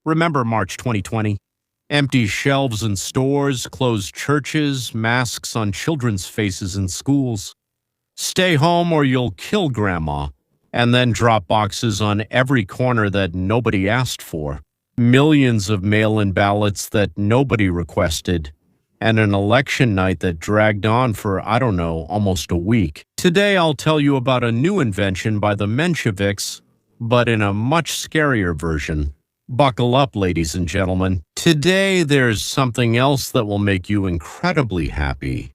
Remember March 2020? Empty shelves in stores, closed churches, masks on children's faces in schools. Stay home or you'll kill grandma, and then drop boxes on every corner that nobody asked for. Millions of mail-in ballots that nobody requested, and an election night that dragged on for, almost a week. Today I'll tell you about a new invention by the Mensheviks, but in a much scarier version. Buckle up, ladies and gentlemen. Today there's something else that will make you incredibly happy.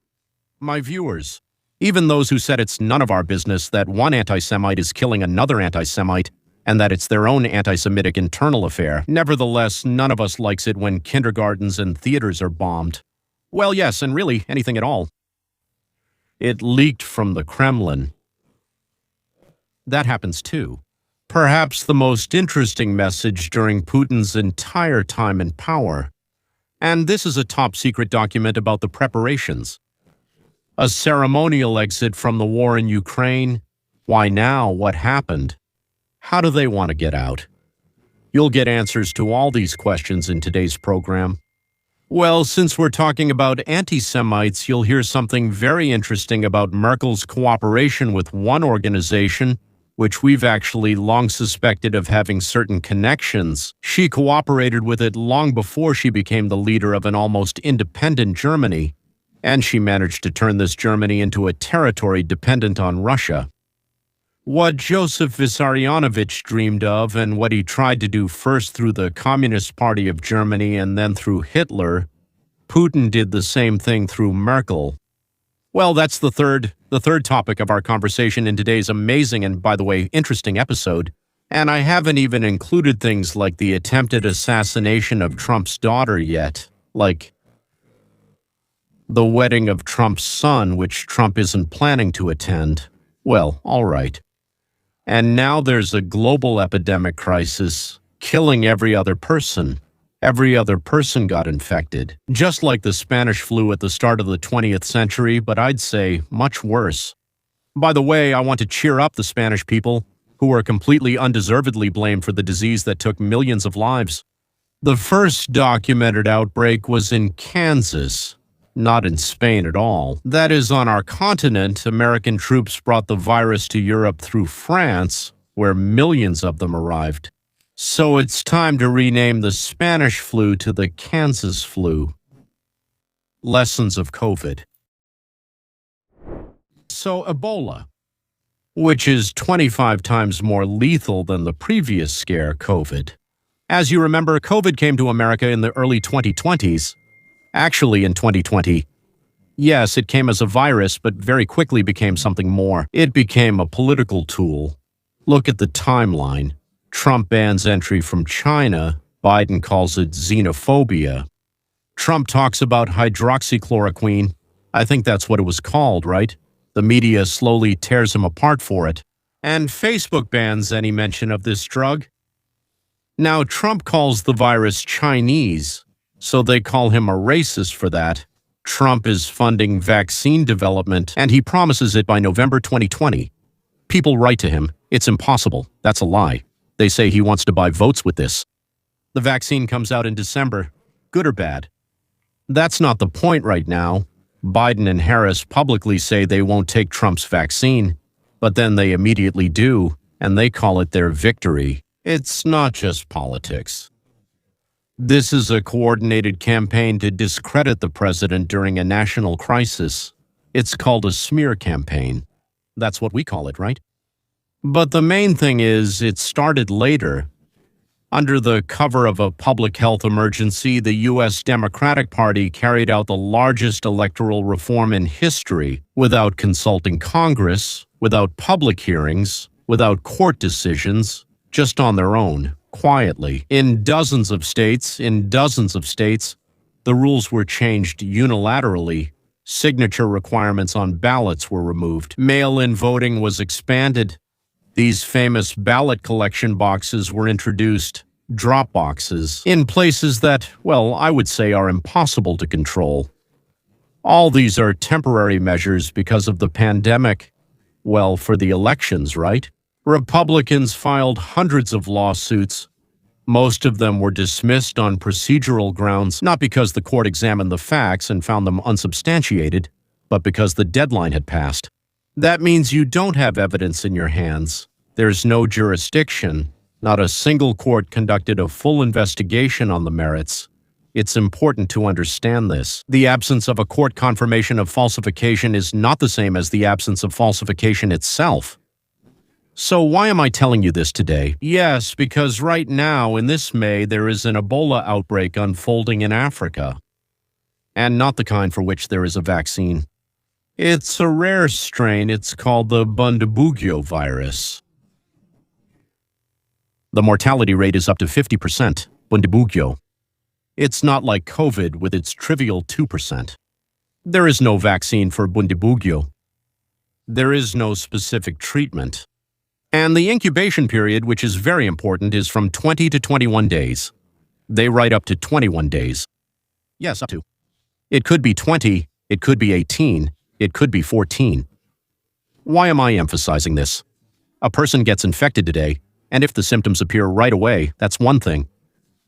My viewers, even those who said it's none of our business that one anti-Semite is killing another anti-Semite, and that it's their own anti-Semitic internal affair, nevertheless, none of us likes it when kindergartens and theaters are bombed. Well, yes, and really, anything at all. It leaked from the Kremlin. That happens too. Perhaps the most interesting message during Putin's entire time in power. And this is a top-secret document about the preparations. A ceremonial exit from the war in Ukraine. Why now? What happened? How do they want to get out? You'll get answers to all these questions in today's program. Well, since we're talking about anti-Semites, you'll hear something very interesting about Merkel's cooperation with one organization, which we've actually long suspected of having certain connections. She cooperated with it long before she became the leader of an almost independent Germany, and she managed to turn this Germany into a territory dependent on Russia. What Joseph Vissarionovich dreamed of and what he tried to do first through the Communist Party of Germany and then through Hitler, Putin did the same thing through Merkel. Well, that's the third topic of our conversation in today's amazing and, by the way, interesting episode. And I haven't even included things like the attempted assassination of Trump's daughter yet, like the wedding of Trump's son, which Trump isn't planning to attend. Well, all right. And now there's a global epidemic crisis, killing every other person. Every other person got infected, just like the Spanish flu at the start of the 20th century, but I'd say much worse. By the way, I want to cheer up the Spanish people, who were completely undeservedly blamed for the disease that took millions of lives. The first documented outbreak was in Kansas, not in Spain at all. That is, on our continent, American troops brought the virus to Europe through France, where millions of them arrived. So it's time to rename the Spanish flu to the Kansas flu. Lessons of COVID. So Ebola, which is 25 times more lethal than the previous scare, COVID. As you remember, COVID came to America in the early 2020s. Actually, in 2020. Yes, it came as a virus, but very quickly became something more. It became a political tool. Look at the timeline. Trump bans entry from China. Biden calls it xenophobia. Trump talks about hydroxychloroquine. I think that's what it was called, right? The media slowly tears him apart for it. And Facebook bans any mention of this drug. Now, Trump calls the virus Chinese, so they call him a racist for that. Trump is funding vaccine development, and he promises it by November 2020. People write to him, "It's impossible. That's a lie." They say he wants to buy votes with this. The vaccine comes out in December. Good or bad? That's not the point right now. Biden and Harris publicly say they won't take Trump's vaccine, but then they immediately do, and they call it their victory. It's not just politics. This is a coordinated campaign to discredit the president during a national crisis. It's called a smear campaign. That's what we call it, right? But the main thing is, it started later. Under the cover of a public health emergency, the U.S. Democratic Party carried out the largest electoral reform in history without consulting Congress, without public hearings, without court decisions, just on their own, quietly. In dozens of states, the rules were changed unilaterally. Signature requirements on ballots were removed. Mail-in voting was expanded. These famous ballot collection boxes were introduced, drop boxes, in places that, well, I would say are impossible to control. All these are temporary measures because of the pandemic. Well, for the elections, right? Republicans filed hundreds of lawsuits. Most of them were dismissed on procedural grounds, not because the court examined the facts and found them unsubstantiated, but because the deadline had passed. That means you don't have evidence in your hands. There's no jurisdiction. Not a single court conducted a full investigation on the merits. It's important to understand this. The absence of a court confirmation of falsification is not the same as the absence of falsification itself. So why am I telling you this today? Yes, because right now, in this May, there is an Ebola outbreak unfolding in Africa. And not the kind for which there is a vaccine. It's a rare strain. It's called the Bundibugyo virus. The mortality rate is up to 50%, Bundibugyo. It's not like COVID with its trivial 2%. There is no vaccine for Bundibugyo. There is no specific treatment. And the incubation period, which is very important, is from 20 to 21 days. They write up to 21 days. Yes, up to. It could be 20, it could be 18, it could be 14. Why am I emphasizing this? A person gets infected today, and if the symptoms appear right away, that's one thing.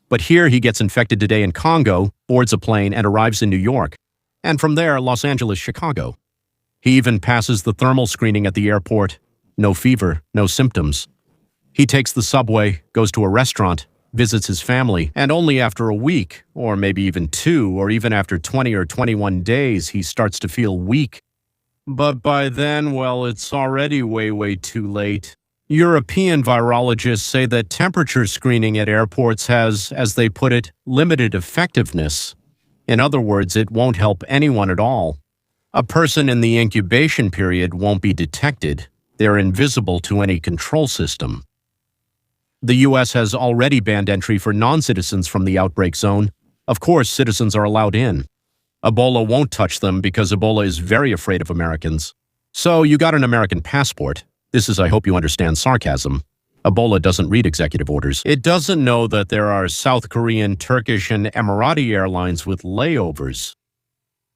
But here he gets infected today in Congo, boards a plane, and arrives in New York. And from there, Los Angeles, Chicago. He even passes the thermal screening at the airport. No fever, no symptoms. He takes the subway, goes to a restaurant, visits his family, and only after a week, or maybe even 2, or even after 20 or 21 days, he starts to feel weak. But by then, well, it's already way too late. European virologists say that temperature screening at airports has, as they put it, limited effectiveness. In other words, it won't help anyone at all. A person in the incubation period won't be detected. They're invisible to any control system. The U.S. has already banned entry for non-citizens from the outbreak zone. Of course, citizens are allowed in. Ebola won't touch them because Ebola is very afraid of Americans. So you got an American passport. This is, I hope you understand, sarcasm. Ebola doesn't read executive orders. It doesn't know that there are South Korean, Turkish, and Emirati airlines with layovers.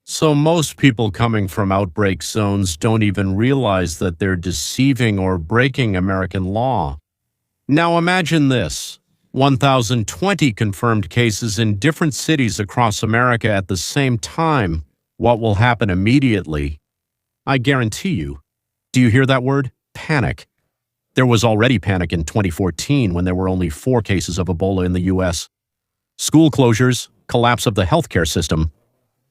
So most people coming from outbreak zones don't even realize that they're deceiving or breaking American law. Now imagine this: 1,020 confirmed cases in different cities across America at the same time. What will happen immediately? I guarantee you. Do you hear that word? Panic. There was already panic in 2014 when there were only 4 cases of Ebola in the U.S. School closures, collapse of the healthcare system.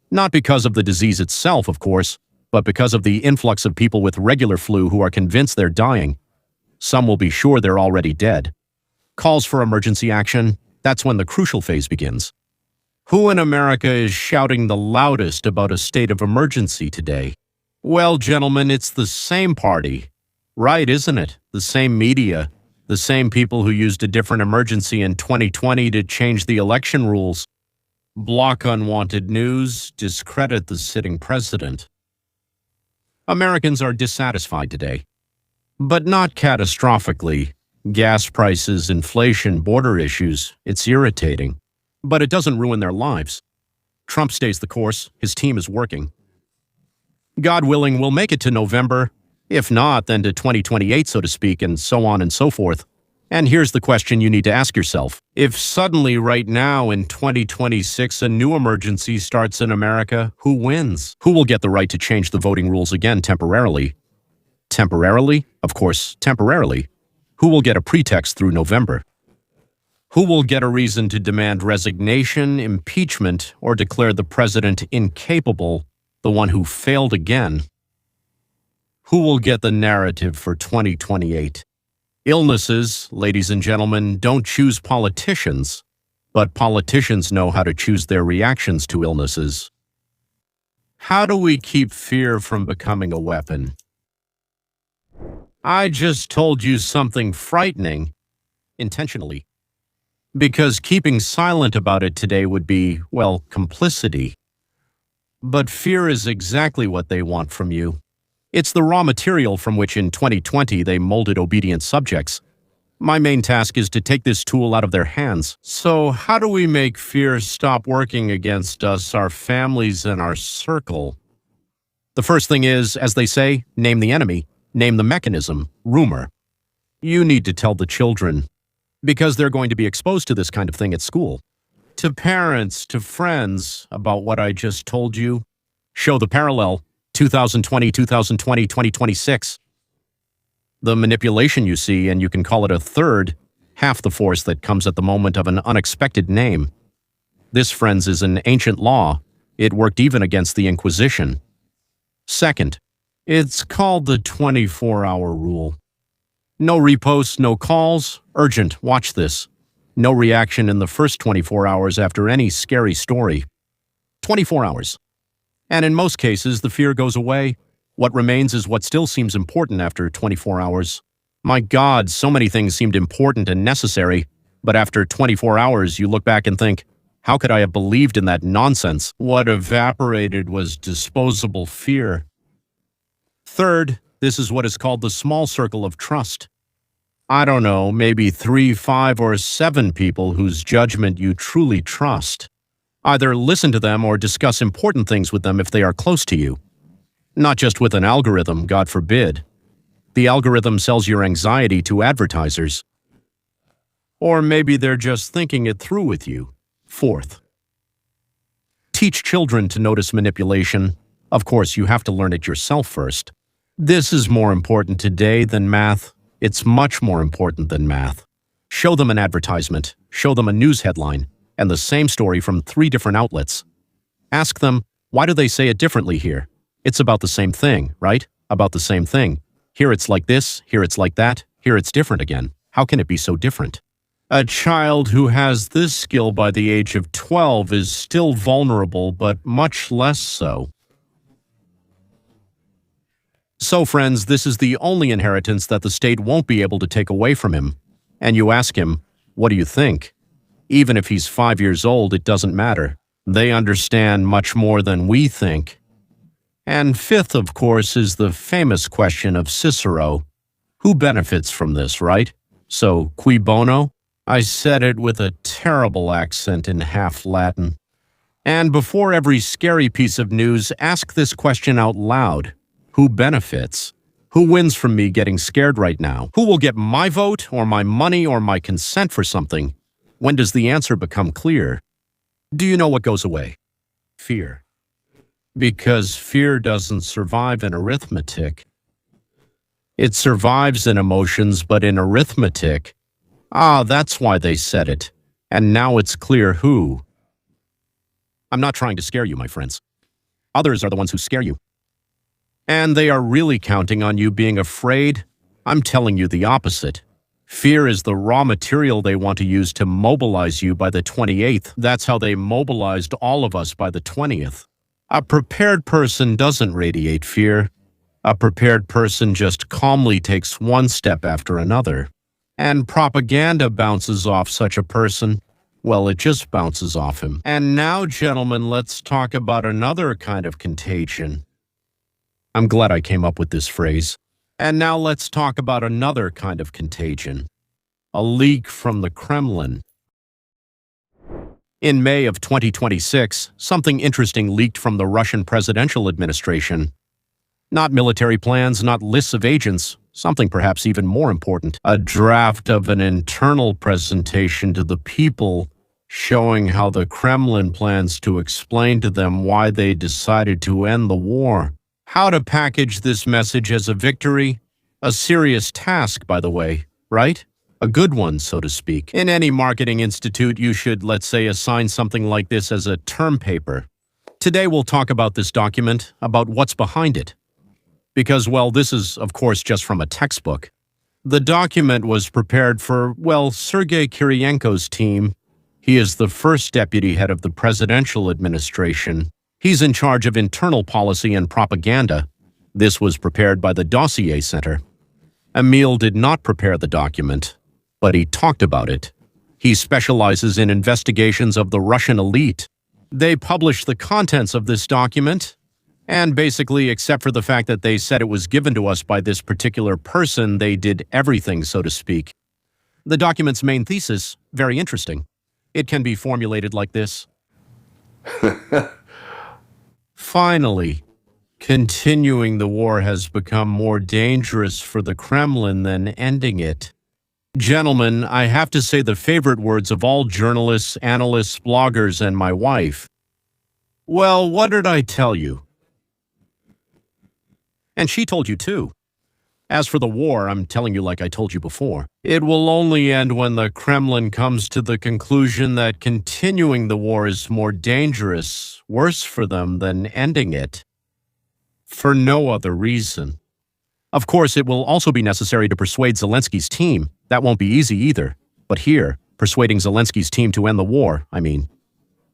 Not because of the disease itself, of course, but because of the influx of people with regular flu who are convinced they're dying. Some will be sure they're already dead. Calls for emergency action, that's when the crucial phase begins. Who in America is shouting the loudest about a state of emergency today? Well, gentlemen, it's the same party. Right, isn't it? The same media, the same people who used a different emergency in 2020 to change the election rules. Block unwanted news, discredit the sitting president. Americans are dissatisfied today, but not catastrophically. Gas prices, inflation, border issues, it's irritating, but it doesn't ruin their lives. Trump stays the course, his team is working. God willing, we'll make it to November. If not, then to 2028, so to speak, and so on and so forth. And here's the question you need to ask yourself. If suddenly right now in 2026 a new emergency starts in America, who wins? Who will get the right to change the voting rules again temporarily? Temporarily? Of course, temporarily. Who will get a pretext through November? Who will get a reason to demand resignation, impeachment, or declare the president incapable, the one who failed again? Who will get the narrative for 2028? Illnesses, ladies and gentlemen, don't choose politicians, but politicians know how to choose their reactions to illnesses. How do we keep fear from becoming a weapon? I just told you something frightening, intentionally, because keeping silent about it today would be, well, complicity. But fear is exactly what they want from you. It's the raw material from which in 2020 they molded obedient subjects. My main task is to take this tool out of their hands. So how do we make fear stop working against us, our families, and our circle? The first thing is, as they say, name the enemy, name the mechanism, rumor. You need to tell the children. because they're going to be exposed to this kind of thing at school. To parents, to friends about what I just told you. Show the parallel, 2020, 2020, 2026. The manipulation you see, and you can call it a third, half the force that comes at the moment of an unexpected name. This, friends, is an ancient law. It worked even against the Inquisition. Second, it's called the 24-hour rule. No reposts, no calls, urgent, watch this. No reaction in the first 24 hours after any scary story. 24 hours. And in most cases, the fear goes away. What remains is what still seems important after 24 hours. My God, so many things seemed important and necessary, but after 24 hours, you look back and think, how could I have believed in that nonsense? What evaporated was disposable fear. Third, this is what is called the small circle of trust. I don't know, maybe 3, 5, or 7 people whose judgment you truly trust. Either listen to them or discuss important things with them if they are close to you. Not just with an algorithm, God forbid. The algorithm sells your anxiety to advertisers. Or maybe they're just thinking it through with you. Fourth, teach children to notice manipulation. Of course, you have to learn it yourself first. This is more important today than math. It's much more important than math. Show them an advertisement, show them a news headline, and the same story from 3 different outlets. Ask them, why do they say it differently here? It's about the same thing, right? About the same thing. Here it's like this, here it's like that, here it's different again. How can it be so different? A child who has this skill by the age of 12 is still vulnerable, but much less so. So, friends, this is the only inheritance that the state won't be able to take away from him. And you ask him, what do you think? Even if he's 5 years old, it doesn't matter. They understand much more than we think. And fifth, of course, is the famous question of Cicero. Who benefits from this, right? So, cui bono? I said it with a terrible accent in half Latin. And before every scary piece of news, ask this question out loud. Who benefits? Who wins from me getting scared right now? Who will get my vote or my money or my consent for something? When does the answer become clear? Do you know what goes away? Fear. Because fear doesn't survive in arithmetic. It survives in emotions, but in arithmetic. That's why they said it. And now it's clear who. I'm not trying to scare you, my friends. Others are the ones who scare you. And they are really counting on you being afraid? I'm telling you the opposite. Fear is the raw material they want to use to mobilize you by the 28th. That's how they mobilized all of us by the 20th. A prepared person doesn't radiate fear. A prepared person just calmly takes one step after another. And propaganda bounces off such a person. Well, it just bounces off him. And now, gentlemen, let's talk about another kind of contagion. I'm glad I came up with this phrase. And now let's talk about another kind of contagion. A leak from the Kremlin. In May of 2026, something interesting leaked from the Russian presidential administration. Not military plans, not lists of agents, something perhaps even more important. A draft of an internal presentation to the people showing how the Kremlin plans to explain to them why they decided to end the war. How to package this message as a victory? A serious task, by the way, right? A good one, so to speak. In any marketing institute, you should, let's say, assign something like this as a term paper. Today we'll talk about this document, about what's behind it. Because, well, this is, of course, just from a textbook. The document was prepared for, well, Sergei Kiryenko's team. He is the first deputy head of the presidential administration. He's in charge of internal policy and propaganda. This was prepared by the Dossier Center. Emil did not prepare the document, but he talked about it. He specializes in investigations of the Russian elite. They published the contents of this document, and basically, except for the fact that they said it was given to us by this particular person, they did everything, so to speak. The document's main thesis, very interesting. It can be formulated like this. Finally, continuing the war has become more dangerous for the Kremlin than ending it. Gentlemen, I have to say the favorite words of all journalists, analysts, bloggers, and my wife. Well, what did I tell you? And she told you too. As for the war, I'm telling you like I told you before. It will only end when the Kremlin comes to the conclusion that continuing the war is more dangerous, worse for them than ending it. For no other reason. Of course, it will also be necessary to persuade Zelensky's team. That won't be easy either. But here, persuading Zelensky's team to end the war,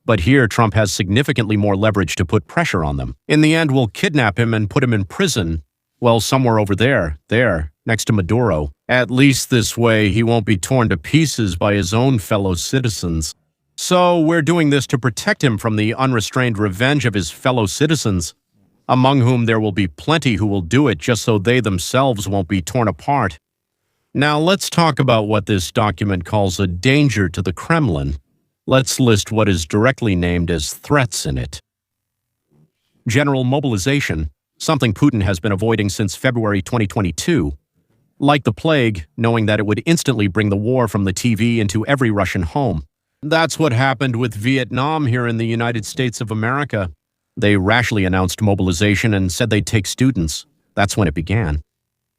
But here, Trump has significantly more leverage to put pressure on them. In the end, we'll kidnap him and put him in prison. Well, somewhere over there, next to Maduro. At least this way, he won't be torn to pieces by his own fellow citizens. So we're doing this to protect him from the unrestrained revenge of his fellow citizens, among whom there will be plenty who will do it just so they themselves won't be torn apart. Now let's talk about what this document calls a danger to the Kremlin. Let's list what is directly named as threats in it. General mobilization, something Putin has been avoiding since February 2022. Like the plague, knowing that it would instantly bring the war from the TV into every Russian home. That's what happened with Vietnam here in the United States of America. They rashly announced mobilization and said they'd take students. That's when it began.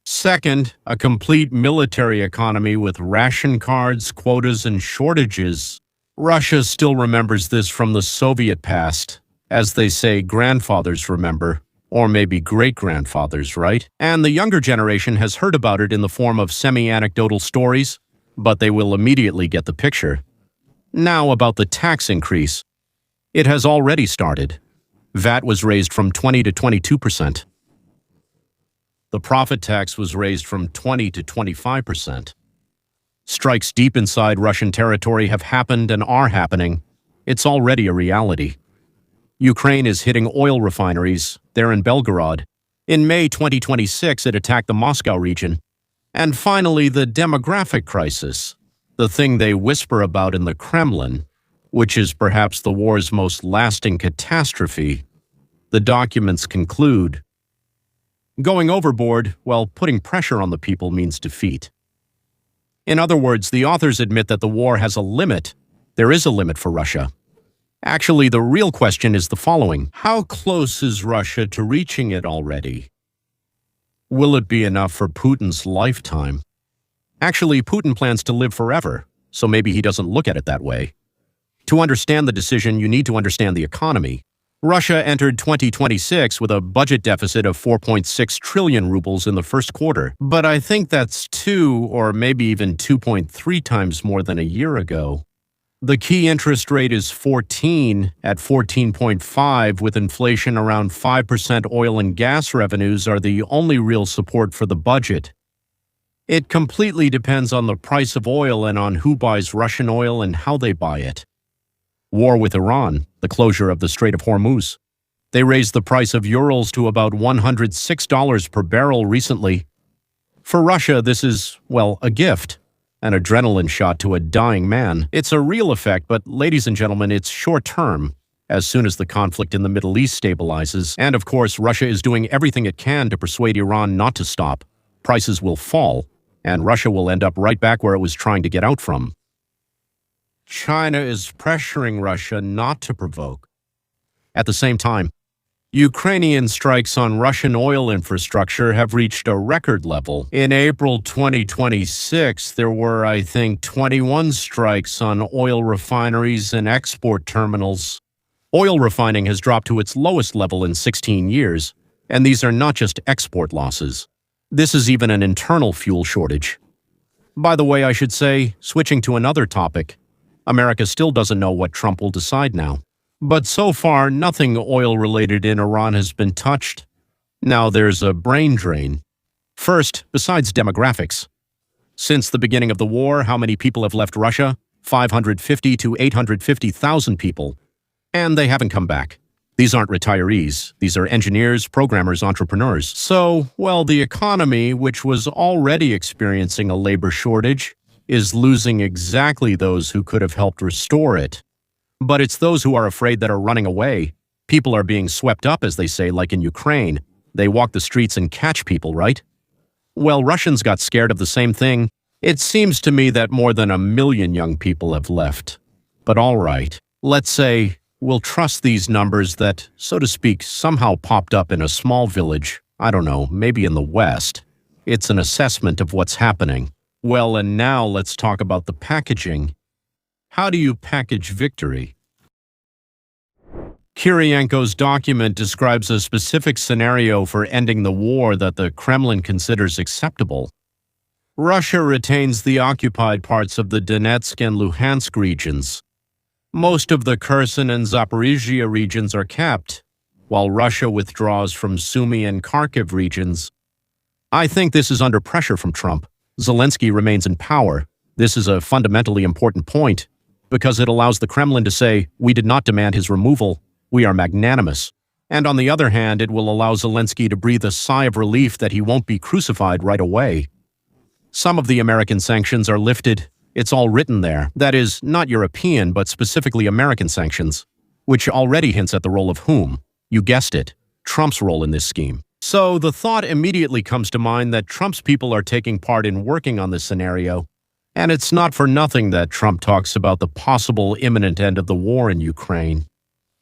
Second, a complete military economy with ration cards, quotas, and shortages. Russia still remembers this from the Soviet past. As they say, grandfathers remember. Or maybe great-grandfathers, right? And the younger generation has heard about it in the form of semi-anecdotal stories, but they will immediately get the picture. Now about the tax increase. It has already started. VAT was raised from 20 to 22%. The profit tax was raised from 20 to 25%. Strikes deep inside Russian territory have happened and are happening. It's already a reality. Ukraine is hitting oil refineries. They're in Belgorod. In May 2026, it attacked the Moscow region. And finally, the demographic crisis, the thing they whisper about in the Kremlin, which is perhaps the war's most lasting catastrophe. The documents conclude, going overboard while putting pressure on the people means defeat. In other words, the authors admit that the war has a limit. There is a limit for Russia. Actually, the real question is the following. How close is Russia to reaching it already? Will it be enough for Putin's lifetime? Actually, Putin plans to live forever, so maybe he doesn't look at it that way. To understand the decision, you need to understand the economy. Russia entered 2026 with a budget deficit of 4.6 trillion rubles in the first quarter, but I think that's 2 or maybe even 2.3 times more than a year ago. The key interest rate is 14 at 14.5, with inflation around 5%. Oil and gas revenues are the only real support for the budget. It completely depends on the price of oil and on who buys Russian oil and how they buy it. War with Iran, the closure of the Strait of Hormuz. They raised the price of Urals to about $106 per barrel recently. For Russia, this is, well, a gift. An adrenaline shot to a dying man. It's a real effect, but ladies and gentlemen, it's short-term, as soon as the conflict in the Middle East stabilizes. And of course, Russia is doing everything it can to persuade Iran not to stop. Prices will fall, and Russia will end up right back where it was trying to get out from. China is pressuring Russia not to provoke. At the same time, Ukrainian strikes on Russian oil infrastructure have reached a record level. In April 2026, there were, I think, 21 strikes on oil refineries and export terminals. Oil refining has dropped to its lowest level in 16 years, and these are not just export losses. This is even an internal fuel shortage. By the way, I should say, switching to another topic, America still doesn't know what Trump will decide now. But so far, nothing oil-related in Iran has been touched. Now there's a brain drain. First, besides demographics. Since the beginning of the war, how many people have left Russia? 550 to 850,000 people. And they haven't come back. These aren't retirees. These are engineers, programmers, entrepreneurs. So, well, the economy, which was already experiencing a labor shortage, is losing exactly those who could have helped restore it. But it's those who are afraid that are running away. People are being swept up, as they say, like in Ukraine. They walk the streets and catch people, right? Well, Russians got scared of the same thing. It seems to me that more than 1 million young people have left. But all right, let's say we'll trust these numbers that, so to speak, somehow popped up in a small village, I don't know, maybe in the West. It's an assessment of what's happening. Well, and now let's talk about the packaging. How do you package victory? Kirienko's document describes a specific scenario for ending the war that the Kremlin considers acceptable. Russia retains the occupied parts of the Donetsk and Luhansk regions. Most of the Kherson and Zaporizhia regions are kept, while Russia withdraws from Sumy and Kharkiv regions. I think this is under pressure from Trump. Zelensky remains in power. This is a fundamentally important point, because it allows the Kremlin to say, we did not demand his removal, we are magnanimous. And on the other hand, it will allow Zelensky to breathe a sigh of relief that he won't be crucified right away. Some of the American sanctions are lifted. It's all written there. That is, not European, but specifically American sanctions, which already hints at the role of whom? You guessed it, Trump's role in this scheme. So the thought immediately comes to mind that Trump's people are taking part in working on this scenario. And it's not for nothing that Trump talks about the possible imminent end of the war in Ukraine.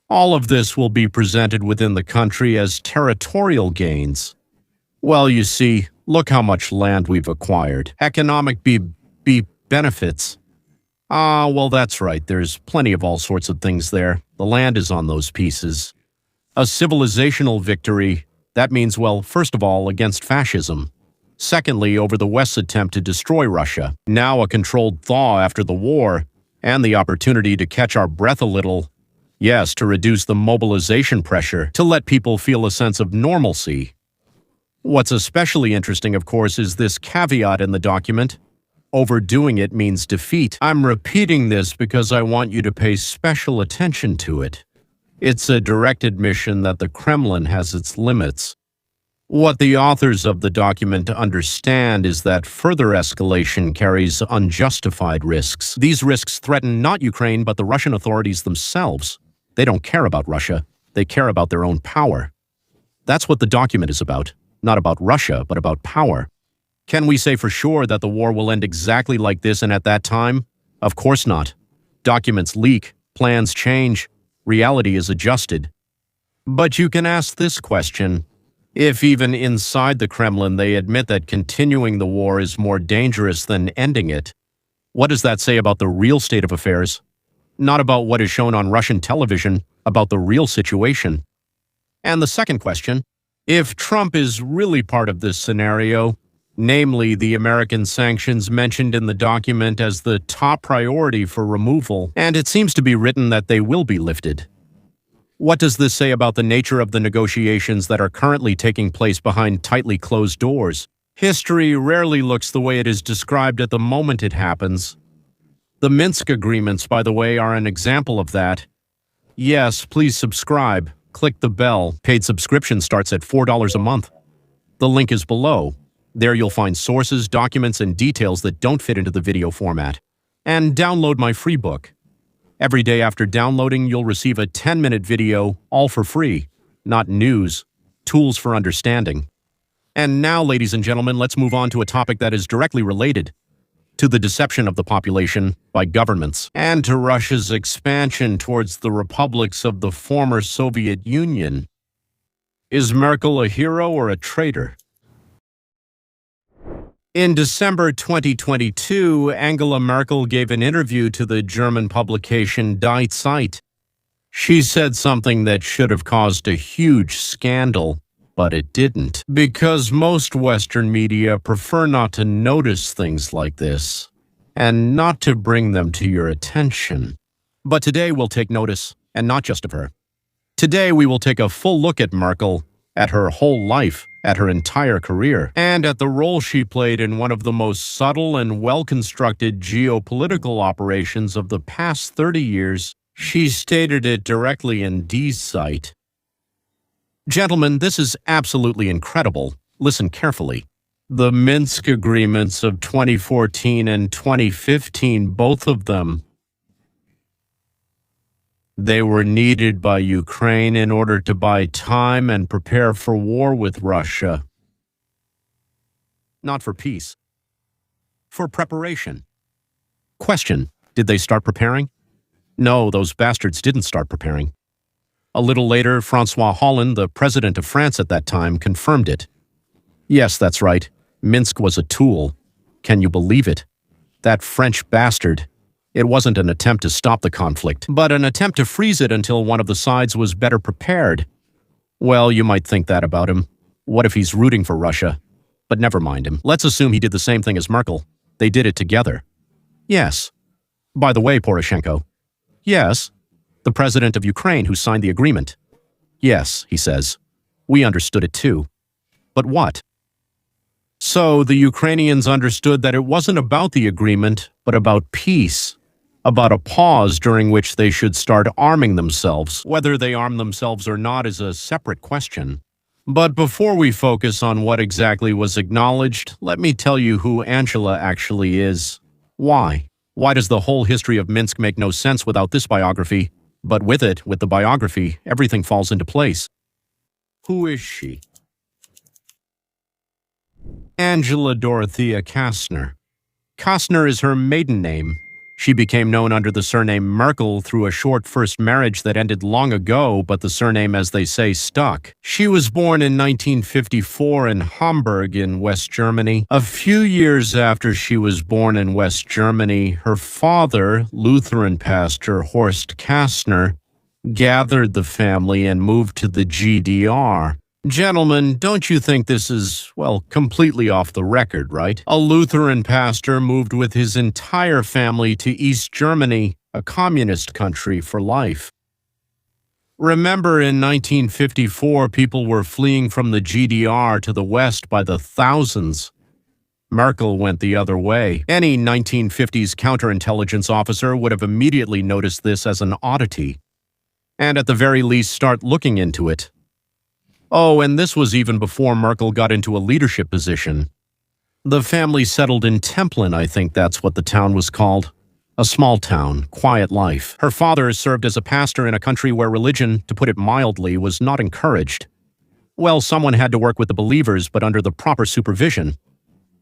All of this will be presented within the country as territorial gains. Well, you see, look how much land we've acquired. Economic benefits. Well, that's right. There's plenty of all sorts of things there. The land is on those pieces. A civilizational victory. That means, well, first of all, against fascism. Secondly, over the West's attempt to destroy Russia. Now a controlled thaw after the war, and the opportunity to catch our breath a little. Yes, to reduce the mobilization pressure, to let people feel a sense of normalcy. What's especially interesting, of course, is this caveat in the document. Overdoing it means defeat. I'm repeating this because I want you to pay special attention to it. It's a direct admission that the Kremlin has its limits. What the authors of the document understand is that further escalation carries unjustified risks. These risks threaten not Ukraine, but the Russian authorities themselves. They don't care about Russia. They care about their own power. That's what the document is about. Not about Russia, but about power. Can we say for sure that the war will end exactly like this and at that time? Of course not. Documents leak, plans change, reality is adjusted. But you can ask this question. If even inside the Kremlin they admit that continuing the war is more dangerous than ending it, what does that say about the real state of affairs? Not about what is shown on Russian television, about the real situation. And the second question, if Trump is really part of this scenario, namely the American sanctions mentioned in the document as the top priority for removal, and it seems to be written that they will be lifted. What does this say about the nature of the negotiations that are currently taking place behind tightly closed doors? History rarely looks the way it is described at the moment it happens. The Minsk agreements, by the way, are an example of that. Yes, please subscribe. Click the bell. Paid subscription starts at $4 a month. The link is below. There you'll find sources, documents, and details that don't fit into the video format. And download my free book. Every day after downloading, you'll receive a 10-minute video, all for free. Not news, tools for understanding. And now, ladies and gentlemen, let's move on to a topic that is directly related to the deception of the population by governments and to Russia's expansion towards the republics of the former Soviet Union. Is Merkel a hero or a traitor? In December 2022, Angela Merkel gave an interview to the German publication Die Zeit. She said something that should have caused a huge scandal, but it didn't, because most Western media prefer not to notice things like this and not to bring them to your attention. But today we'll take notice, and not just of her. Today we will take a full look at Merkel, at her whole life, at her entire career, and at the role she played in one of the most subtle and well-constructed geopolitical operations of the past 30 years. She stated it directly in Die Zeit. Gentlemen, this is absolutely incredible. Listen carefully. The Minsk agreements of 2014 and 2015, both of them, they were needed by Ukraine in order to buy time and prepare for war with Russia. Not for peace. For preparation. Question: did they start preparing? No, those bastards didn't start preparing. A little later, François Hollande, the president of France at that time, confirmed it. Yes, that's right. Minsk was a tool. Can you believe it? That French bastard. It wasn't an attempt to stop the conflict, but an attempt to freeze it until one of the sides was better prepared. Well, you might think that about him. What if he's rooting for Russia? But never mind him. Let's assume he did the same thing as Merkel. They did it together. Yes. By the way, Poroshenko. Yes. The president of Ukraine who signed the agreement. Yes, he says. We understood it too. But what? So the Ukrainians understood that it wasn't about the agreement, but about peace. About a pause during which they should start arming themselves. Whether they arm themselves or not is a separate question. But before we focus on what exactly was acknowledged, let me tell you who Angela actually is. Why? Why does the whole history of Minsk make no sense without this biography? But with it, with the biography, everything falls into place. Who is she? Angela Dorothea Kastner. Kastner is her maiden name. She became known under the surname Merkel through a short first marriage that ended long ago, but the surname, as they say, stuck. She was born in 1954 in Hamburg in West Germany. A few years after she was born in West Germany, her father, Lutheran pastor Horst Kastner, gathered the family and moved to the GDR. Gentlemen, don't you think this is, well, completely off the record, right? A Lutheran pastor moved with his entire family to East Germany, a communist country, for life. Remember, in 1954, people were fleeing from the GDR to the West by the thousands. Merkel went the other way. Any 1950s counterintelligence officer would have immediately noticed this as an oddity, and at the very least start looking into it. Oh, and this was even before Merkel got into a leadership position. The family settled in Templin, I think that's what the town was called. A small town, quiet life. Her father served as a pastor in a country where religion, to put it mildly, was not encouraged. Well, someone had to work with the believers, but under the proper supervision.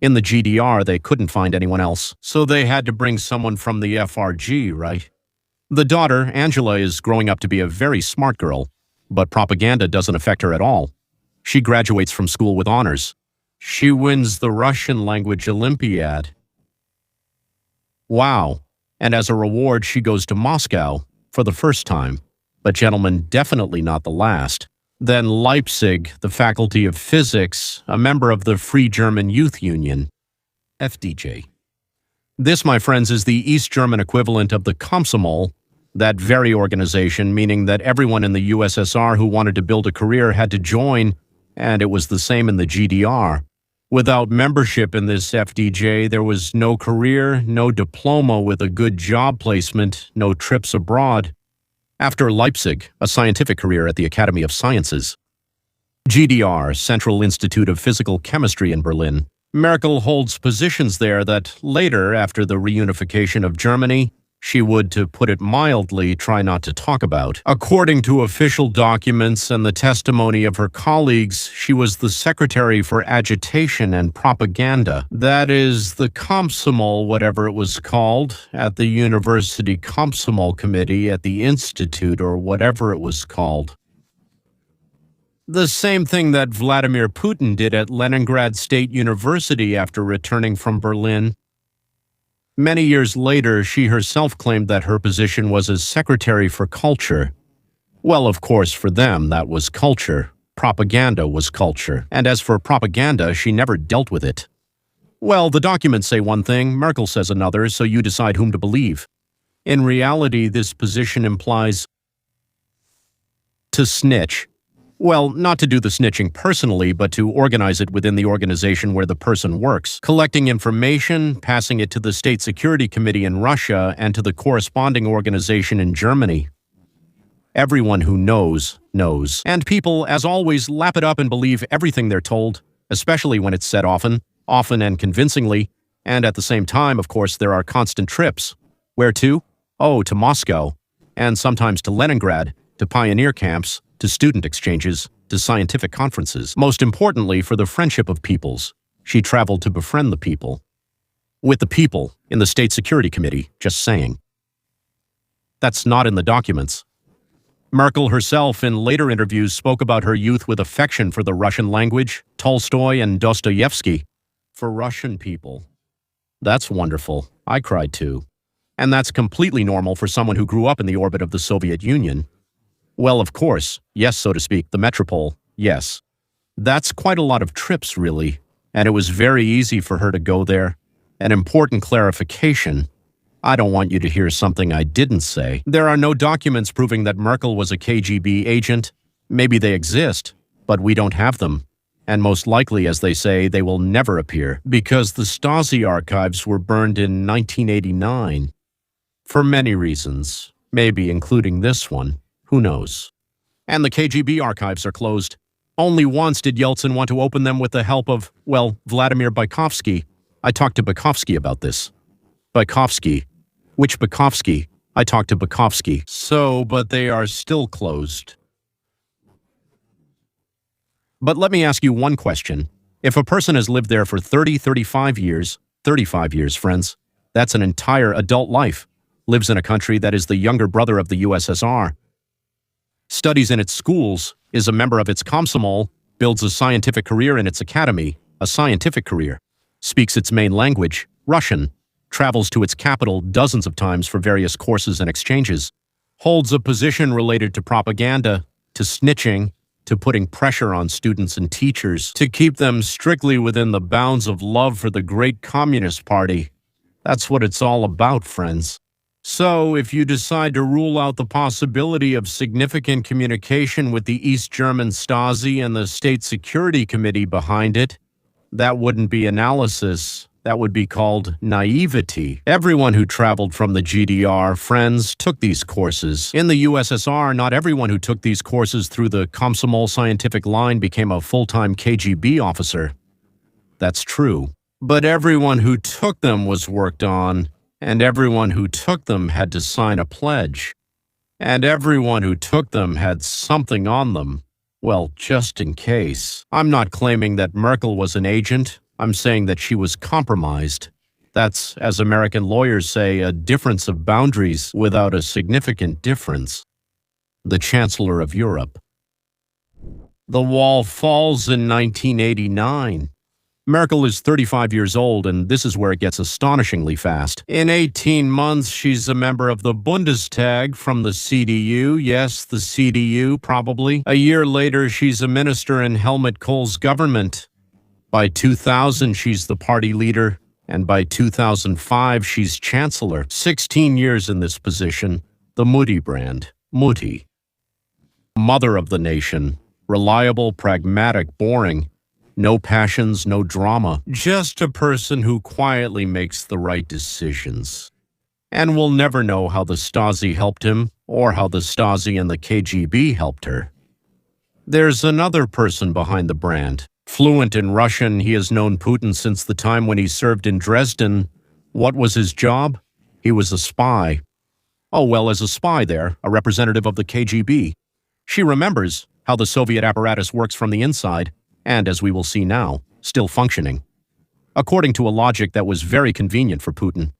In the GDR, they couldn't find anyone else, so they had to bring someone from the FRG, right? The daughter, Angela, is growing up to be a very smart girl. But propaganda doesn't affect her at all. She graduates from school with honors. She wins the Russian language Olympiad. Wow. And as a reward, she goes to Moscow for the first time. But gentlemen, definitely not the last. Then Leipzig, the Faculty of Physics, a member of the Free German Youth Union, FDJ. This, my friends, is the East German equivalent of the Komsomol, that very organization, meaning that everyone in the USSR who wanted to build a career had to join, and it was the same in the GDR. Without membership in this FDJ, there was no career, no diploma with a good job placement, no trips abroad. After Leipzig, a scientific career at the Academy of Sciences. GDR, Central Institute of Physical Chemistry in Berlin. Merkel holds positions there that later, after the reunification of Germany, she would, to put it mildly, try not to talk about. According to official documents and the testimony of her colleagues, she was the Secretary for Agitation and Propaganda. That is, the Komsomol, whatever it was called, at the University Komsomol Committee at the Institute, or whatever it was called. The same thing that Vladimir Putin did at Leningrad State University after returning from Berlin. Many years later, she herself claimed that her position was as Secretary for Culture. Well, of course, for them, that was culture. Propaganda was culture. And as for propaganda, she never dealt with it. Well, the documents say one thing, Merkel says another, so you decide whom to believe. In reality, this position implies to snitch. Well, not to do the snitching personally, but to organize it within the organization where the person works, collecting information, passing it to the State Security Committee in Russia and to the corresponding organization in Germany. Everyone who knows, knows. And people, as always, lap it up and believe everything they're told, especially when it's said often and convincingly, and at the same time, of course, there are constant trips. Where to? Oh, to Moscow, and sometimes to Leningrad, to pioneer camps, to student exchanges, to scientific conferences. Most importantly, for the friendship of peoples, she traveled to befriend the people. With the people in the State Security Committee, just saying. That's not in the documents. Merkel herself in later interviews spoke about her youth with affection for the Russian language, Tolstoy and Dostoevsky. For Russian people. That's wonderful. I cried too. And that's completely normal for someone who grew up in the orbit of the Soviet Union. Well, of course, yes, so to speak, the metropole, yes. That's quite a lot of trips, really, and it was very easy for her to go there. An important clarification. I don't want you to hear something I didn't say. There are no documents proving that Merkel was a KGB agent. Maybe they exist, but we don't have them. And most likely, as they say, they will never appear, because the Stasi archives were burned in 1989. For many reasons, maybe including this one. Who knows? And the KGB archives are closed. Only once did Yeltsin want to open them with the help of, well, Vladimir Bykovsky. I talked to Bykovsky about this. Bykovsky. Which Bykovsky? I talked to Bykovsky. So, but they are still closed. But let me ask you one question. If a person has lived there for 35 years, friends, that's an entire adult life, lives in a country that is the younger brother of the USSR, studies in its schools, is a member of its Komsomol, builds a scientific career in its academy, a scientific career, speaks its main language, Russian, travels to its capital dozens of times for various courses and exchanges, holds a position related to propaganda, to snitching, to putting pressure on students and teachers to keep them strictly within the bounds of love for the great Communist Party. That's what it's all about, friends. So, if you decide to rule out the possibility of significant communication with the East German Stasi and the State Security Committee behind it, that wouldn't be analysis. That would be called naivety. Everyone who traveled from the GDR, friends, took these courses. In the USSR, not everyone who took these courses through the Komsomol scientific line became a full-time KGB officer. That's true. But everyone who took them was worked on, and everyone who took them had to sign a pledge. And everyone who took them had something on them. Well, just in case. I'm not claiming that Merkel was an agent. I'm saying that she was compromised. That's, as American lawyers say, a difference of boundaries without a significant difference. The Chancellor of Europe. The wall falls in 1989. Merkel is 35 years old, and this is where it gets astonishingly fast. In 18 months, she's a member of the Bundestag from the CDU. Yes, the CDU, probably. A year later, she's a minister in Helmut Kohl's government. By 2000, she's the party leader, and by 2005, she's chancellor. 16 years in this position, the Mutti brand. Mutti. Mother of the nation. Reliable, pragmatic, boring. No passions, no drama. Just a person who quietly makes the right decisions. And we'll never know how the Stasi helped him, or how the Stasi and the KGB helped her. There's another person behind the brand. Fluent in Russian, he has known Putin since the time when he served in Dresden. What was his job? He was a spy. Oh, well, as a spy there, a representative of the KGB. She remembers how the Soviet apparatus works from the inside, and, as we will see now, still functioning. According to a logic that was very convenient for Putin.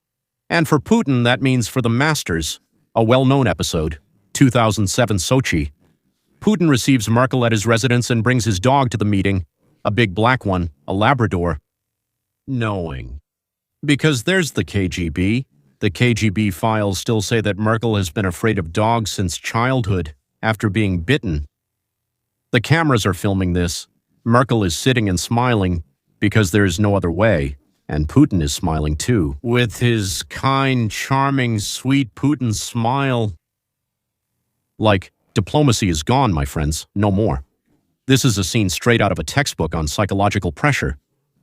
And for Putin, that means for the masters. A well-known episode, 2007 Sochi. Putin receives Merkel at his residence and brings his dog to the meeting. A big black one, a Labrador. Knowing. Because there's the KGB. The KGB files still say that Merkel has been afraid of dogs since childhood, after being bitten. The cameras are filming this. Merkel is sitting and smiling, because there is no other way, and Putin is smiling too. With his kind, charming, sweet Putin smile. Like, diplomacy is gone, my friends, no more. This is a scene straight out of a textbook on psychological pressure.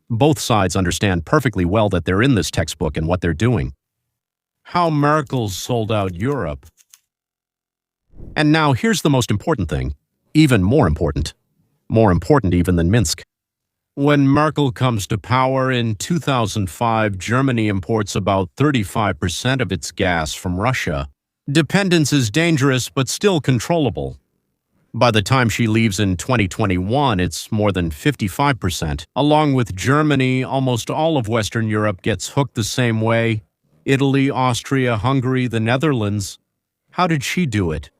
Both sides understand perfectly well that they're in this textbook and what they're doing. How Merkel sold out Europe. And now here's the most important thing, even more important even than Minsk. When Merkel comes to power in 2005, Germany imports about 35% of its gas from Russia. Dependence is dangerous but still controllable. By the time she leaves in 2021, it's more than 55%. Along with Germany, almost all of Western Europe gets hooked the same way. Italy, Austria, Hungary, the Netherlands. How did she do it?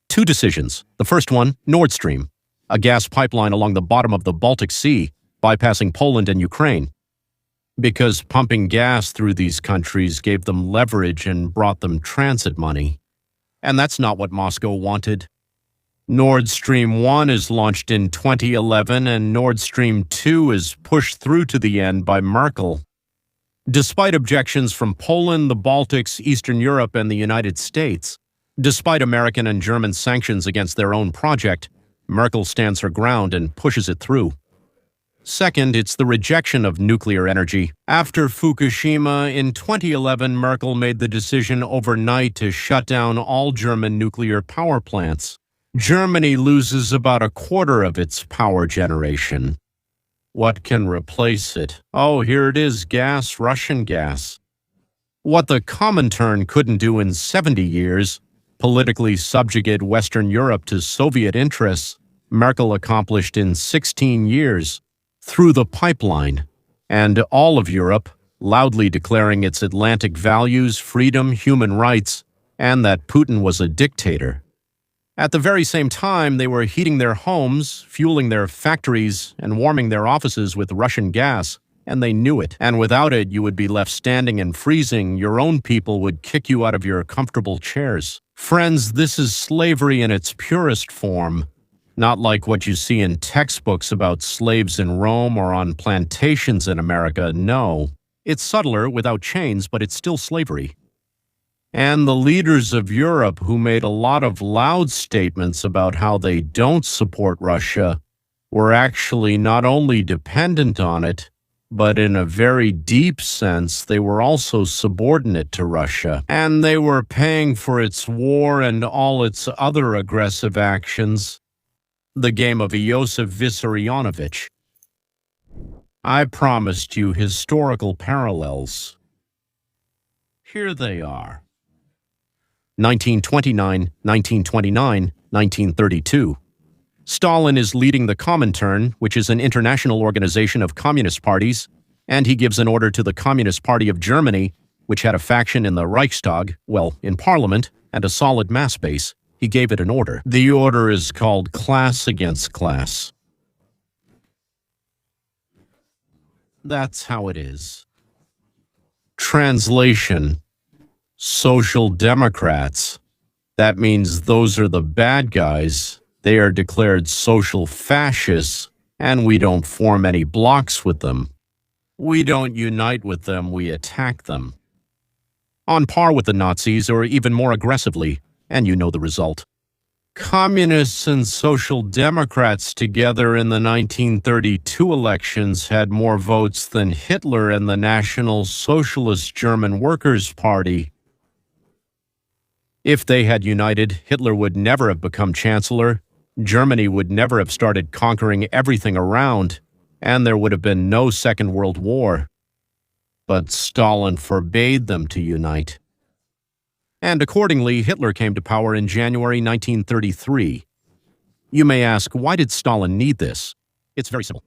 Two decisions. The first one, Nord Stream, a gas pipeline along the bottom of the Baltic Sea, bypassing Poland and Ukraine. Because pumping gas through these countries gave them leverage and brought them transit money. And that's not what Moscow wanted. Nord Stream 1 is launched in 2011, and Nord Stream 2 is pushed through to the end by Merkel. Despite objections from Poland, the Baltics, Eastern Europe, and the United States, despite American and German sanctions against their own project, Merkel stands her ground and pushes it through. Second, it's the rejection of nuclear energy. After Fukushima, in 2011, Merkel made the decision overnight to shut down all German nuclear power plants. Germany loses about a quarter of its power generation. What can replace it? Oh, here it is, gas, Russian gas. What the Comintern couldn't do in 70 years, politically subjugate Western Europe to Soviet interests, Merkel accomplished in 16 years, through the pipeline, and all of Europe, loudly declaring its Atlantic values, freedom, human rights, and that Putin was a dictator. At the very same time, they were heating their homes, fueling their factories, and warming their offices with Russian gas, and they knew it. And without it, you would be left standing and freezing. Your own people would kick you out of your comfortable chairs. Friends, this is slavery in its purest form. Not like what you see in textbooks about slaves in Rome or on plantations in America, no. It's subtler, without chains, but it's still slavery. And the leaders of Europe, who made a lot of loud statements about how they don't support Russia, were actually not only dependent on it, but in a very deep sense, they were also subordinate to Russia. And they were paying for its war and all its other aggressive actions. The game of Iosif Vissarionovich. I promised you historical parallels. Here they are. 1929, 1929, 1932. Stalin is leading the Comintern, which is an international organization of communist parties, and he gives an order to the Communist Party of Germany, which had a faction in the Reichstag, well, in Parliament, and a solid mass base. He gave it an order. The order is called class against class. That's how it is. Translation: Social Democrats. That means those are the bad guys. They are declared social fascists, and we don't form any blocs with them. We don't unite with them, we attack them. On par with the Nazis, or even more aggressively, and you know the result. Communists and Social Democrats together in the 1932 elections had more votes than Hitler and the National Socialist German Workers' Party. If they had united, Hitler would never have become chancellor, Germany would never have started conquering everything around, and there would have been no Second World War. But Stalin forbade them to unite. And accordingly, Hitler came to power in January 1933. You may ask, why did Stalin need this? It's very simple.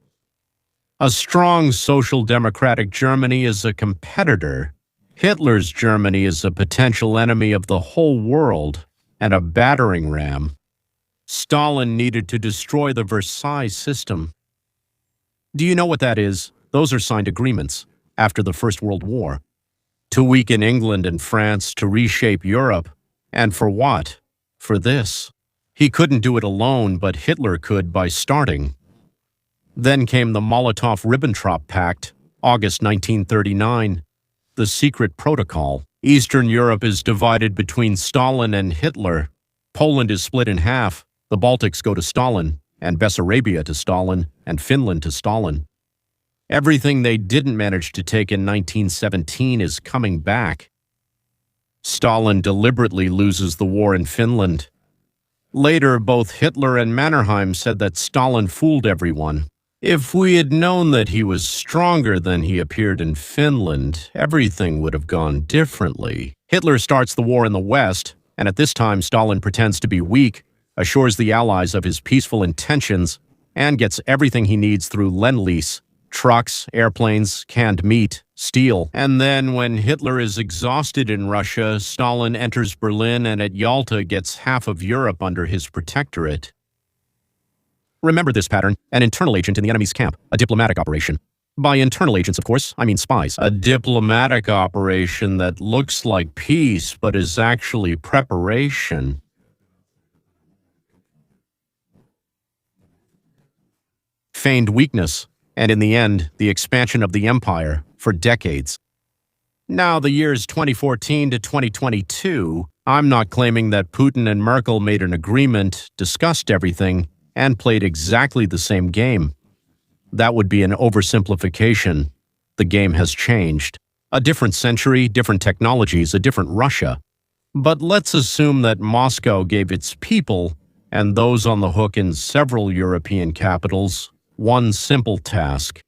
A strong social democratic Germany is a competitor. Hitler's Germany is a potential enemy of the whole world and a battering ram. Stalin needed to destroy the Versailles system. Do you know what that is? Those are signed agreements after the First World War. To weaken England and France, to reshape Europe. And for what? For this. He couldn't do it alone, but Hitler could by starting. Then came the Molotov-Ribbentrop Pact, August 1939. The secret protocol. Eastern Europe is divided between Stalin and Hitler. Poland is split in half. The Baltics go to Stalin, and Bessarabia to Stalin, and Finland to Stalin. Everything they didn't manage to take in 1917 is coming back. Stalin deliberately loses the war in Finland. Later, both Hitler and Mannerheim said that Stalin fooled everyone. If we had known that he was stronger than he appeared in Finland, everything would have gone differently. Hitler starts the war in the West, and at this time Stalin pretends to be weak, assures the Allies of his peaceful intentions, and gets everything he needs through Lend-Lease: trucks, airplanes, canned meat, steel. And then when Hitler is exhausted in Russia, Stalin enters Berlin and at Yalta gets half of Europe under his protectorate. Remember this pattern: an internal agent in the enemy's camp, a diplomatic operation. By internal agents, of course, I mean spies. A diplomatic operation that looks like peace but is actually preparation. Feigned weakness, and in the end, the expansion of the empire for decades. Now, the years 2014 to 2022, I'm not claiming that Putin and Merkel made an agreement, discussed everything, and played exactly the same game. That would be an oversimplification. The game has changed. A different century, different technologies, a different Russia. But let's assume that Moscow gave its people, and those on the hook in several European capitals, one simple task: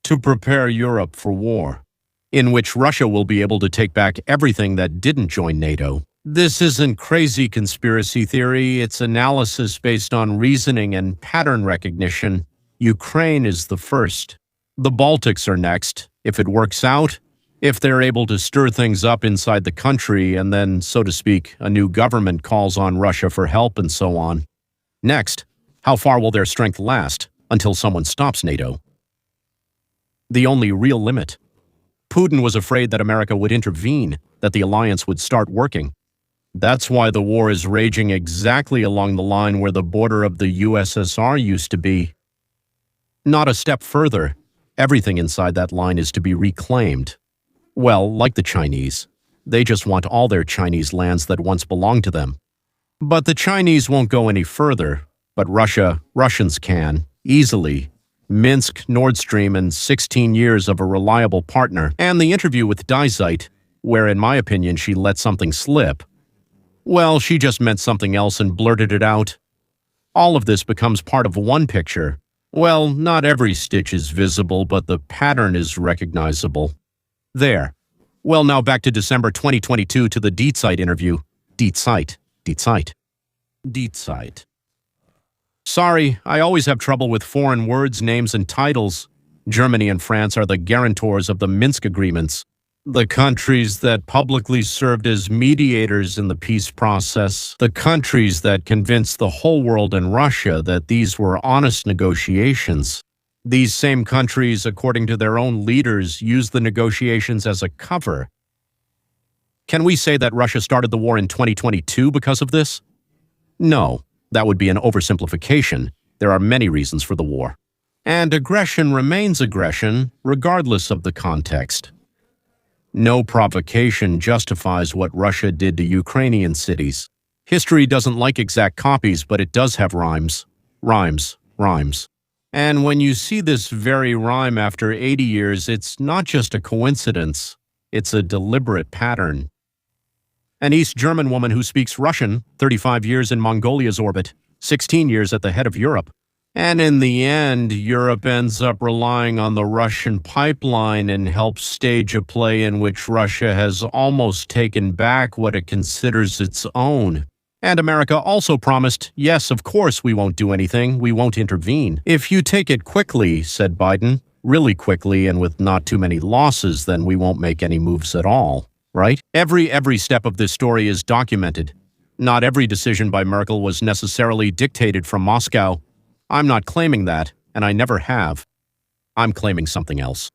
to prepare Europe for war, in which Russia will be able to take back everything that didn't join NATO. This isn't crazy conspiracy theory, it's analysis based on reasoning and pattern recognition. Ukraine is the first. The Baltics are next, if it works out, if they're able to stir things up inside the country and then, so to speak, a new government calls on Russia for help and so on. Next, how far will their strength last until someone stops NATO? The only real limit. Putin was afraid that America would intervene, that the alliance would start working. That's why the war is raging exactly along the line where the border of the USSR used to be. Not a step further. Everything inside that line is to be reclaimed. Well, like the Chinese. They just want all their Chinese lands that once belonged to them. But the Chinese won't go any further. But Russians can, easily. Minsk, Nord Stream, and 16 years of a reliable partner, and the interview with Dysite, where in my opinion she let something slip. Well, she just meant something else and blurted it out. All of this becomes part of one picture. Well, not every stitch is visible, but the pattern is recognizable. There. Well, now back to December 2022 to the Dysite interview. Dysite. Sorry, I always have trouble with foreign words, names, and titles. Germany and France are the guarantors of the Minsk agreements, the countries that publicly served as mediators in the peace process, the countries that convinced the whole world and Russia that these were honest negotiations. These same countries, according to their own leaders, used the negotiations as a cover. Can we say that Russia started the war in 2022 because of this? No. That would be an oversimplification. There are many reasons for the war. And aggression remains aggression, regardless of the context. No provocation justifies what Russia did to Ukrainian cities. History doesn't like exact copies, but it does have rhymes. Rhymes. And when you see this very rhyme after 80 years, it's not just a coincidence. It's a deliberate pattern. An East German woman who speaks Russian, 35 years in Mongolia's orbit, 16 years at the head of Europe. And in the end, Europe ends up relying on the Russian pipeline and helps stage a play in which Russia has almost taken back what it considers its own. And America also promised, yes, of course we won't do anything, we won't intervene. If you take it quickly, said Biden, really quickly and with not too many losses, then we won't make any moves at all. Right? Every step of this story is documented. Not every decision by Merkel was necessarily dictated from Moscow. I'm not claiming that, and I never have. I'm claiming something else.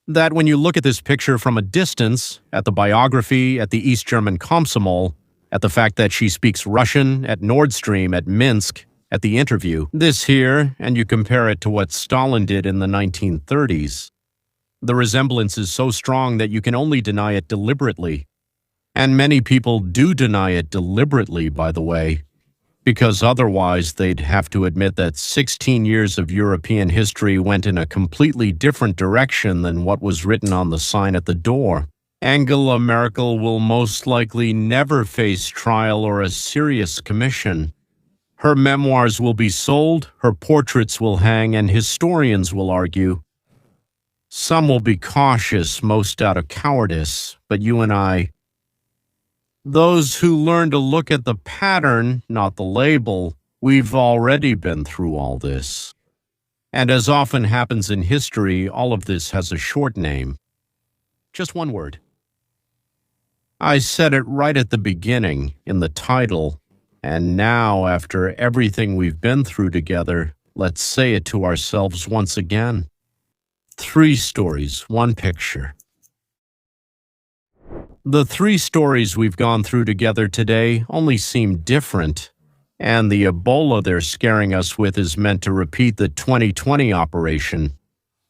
That when you look at this picture from a distance, at the biography, at the East German Komsomol, at the fact that she speaks Russian, at Nord Stream, at Minsk, at the interview, this here, and you compare it to what Stalin did in the 1930s, the resemblance is so strong that you can only deny it deliberately. And many people do deny it deliberately, by the way, because otherwise they'd have to admit that 16 years of European history went in a completely different direction than what was written on the sign at the door. Angela Merkel will most likely never face trial or a serious commission. Her memoirs will be sold, her portraits will hang, and historians will argue. Some will be cautious, most out of cowardice, but you and I, Those who learn to look at the pattern, not the label, we've already been through all this. And as often happens in history, all of this has a short name. Just one word. I said it right at the beginning, in the title, and now, after everything we've been through together, let's say it to ourselves once again. 3 stories, 1 picture. The 3 stories we've gone through together today only seem different, and the Ebola they're scaring us with is meant to repeat the 2020 operation.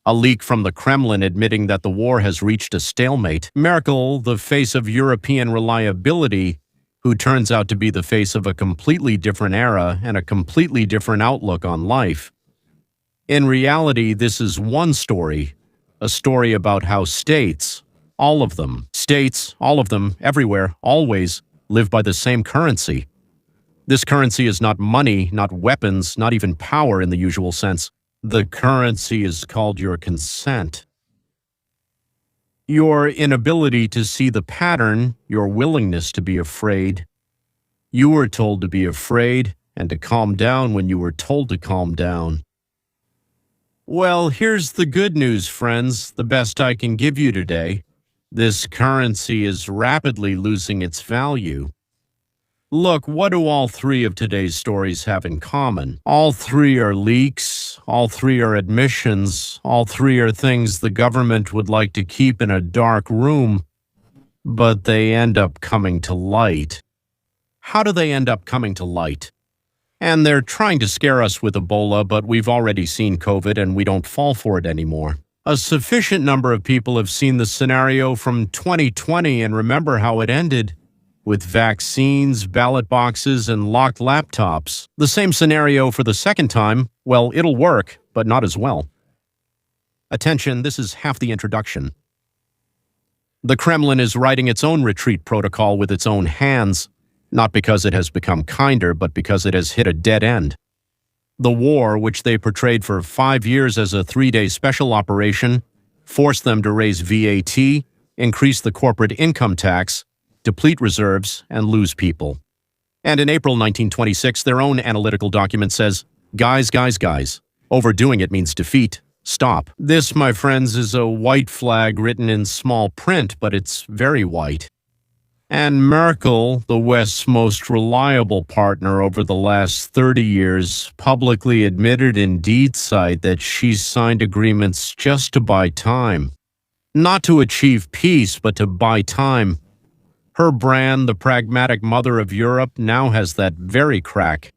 A leak from the Kremlin admitting that the war has reached a stalemate. Merkel, the face of European reliability, who turns out to be the face of a completely different era and a completely different outlook on life. In reality, this is one story, a story about how states, all of them, everywhere, always, live by the same currency. This currency is not money, not weapons, not even power in the usual sense. The currency is called your consent. Your inability to see the pattern, your willingness to be afraid. You were told to be afraid and to calm down when you were told to calm down. Well, here's the good news, friends, the best I can give you today. This currency is rapidly losing its value. Look, what do all 3 of today's stories have in common? All 3 are leaks, all 3 are admissions, all 3 are things the government would like to keep in a dark room, but they end up coming to light. How do they end up coming to light? And they're trying to scare us with Ebola, but we've already seen COVID and we don't fall for it anymore. A sufficient number of people have seen the scenario from 2020 and remember how it ended. With vaccines, ballot boxes, and locked laptops. The same scenario for the second time, well, it'll work, but not as well. Attention, this is half the introduction. The Kremlin is writing its own retreat protocol with its own hands, not because it has become kinder, but because it has hit a dead end. The war, which they portrayed for 5 years as a 3-day special operation, forced them to raise VAT, increase the corporate income tax, deplete reserves, and lose people. And in April 1926, their own analytical document says, guys, overdoing it means defeat. Stop. This, my friends, is a white flag written in small print, but it's very white. And Merkel, the West's most reliable partner over the last 30 years, publicly admitted in Deedside that she's signed agreements just to buy time. Not to achieve peace, but to buy time. Her brand, the pragmatic mother of Europe, now has that very crack,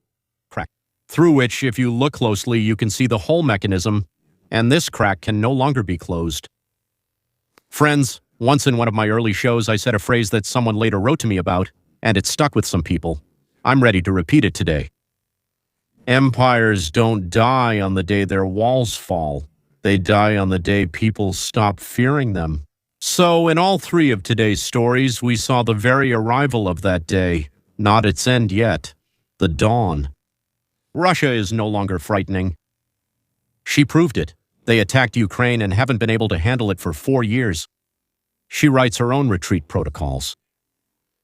through which, if you look closely, you can see the whole mechanism, and this crack can no longer be closed. Friends, once in one of my early shows, I said a phrase that someone later wrote to me about, and it stuck with some people. I'm ready to repeat it today. Empires don't die on the day their walls fall. They die on the day people stop fearing them. So, in all 3 of today's stories, we saw the very arrival of that day, not its end yet, the dawn. Russia is no longer frightening. She proved it. They attacked Ukraine and haven't been able to handle it for 4 years. She writes her own retreat protocols.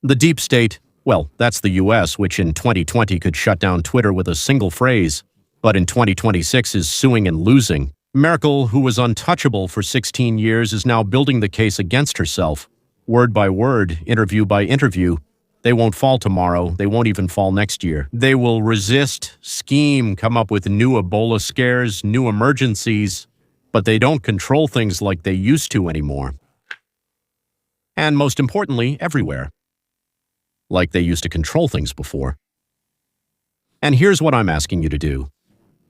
The deep state, well, that's the US, which in 2020 could shut down Twitter with a single phrase, but in 2026 is suing and losing. Merkel, who was untouchable for 16 years, is now building the case against herself. Word by word, interview by interview. They won't fall tomorrow. They won't even fall next year. They will resist, scheme, come up with new Ebola scares, new emergencies, but they don't control things like they used to anymore. And most importantly, everywhere. Like they used to control things before. And here's what I'm asking you to do.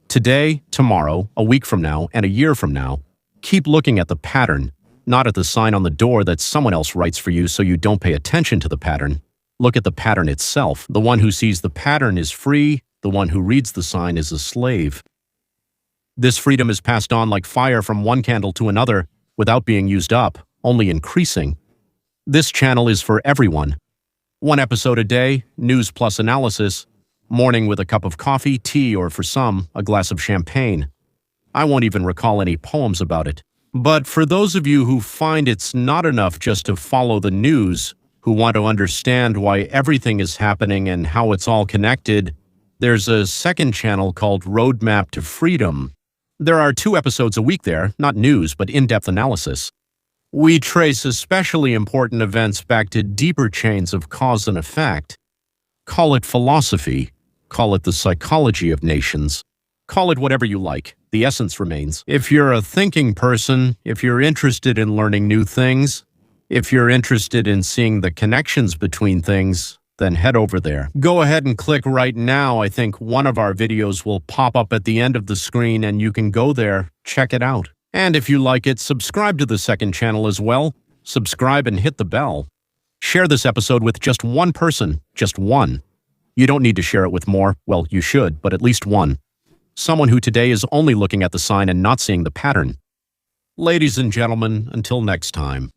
Today, tomorrow, a week from now, and a year from now, keep looking at the pattern, not at the sign on the door that someone else writes for you so you don't pay attention to the pattern. Look at the pattern itself. The one who sees the pattern is free. The one who reads the sign is a slave. This freedom is passed on like fire from one candle to another without being used up, only increasing. This channel is for everyone. 1 episode a day, news plus analysis, morning with a cup of coffee, tea, or for some, a glass of champagne. I won't even recall any poems about it. But for those of you who find it's not enough just to follow the news, who want to understand why everything is happening and how it's all connected, there's a second channel called Roadmap to Freedom. There are 2 episodes a week there, not news, but in-depth analysis. We trace especially important events back to deeper chains of cause and effect. Call it philosophy, call it the psychology of nations, call it whatever you like. The essence remains. If you're a thinking person, if you're interested in learning new things, if you're interested in seeing the connections between things, then head over there. Go ahead and click right now. I think one of our videos will pop up at the end of the screen and you can go there, check it out. And if you like it, subscribe to the second channel as well. Subscribe and hit the bell. Share this episode with just one person, just one. You don't need to share it with more. Well, you should, but at least one. Someone who today is only looking at the sign and not seeing the pattern. Ladies and gentlemen, until next time.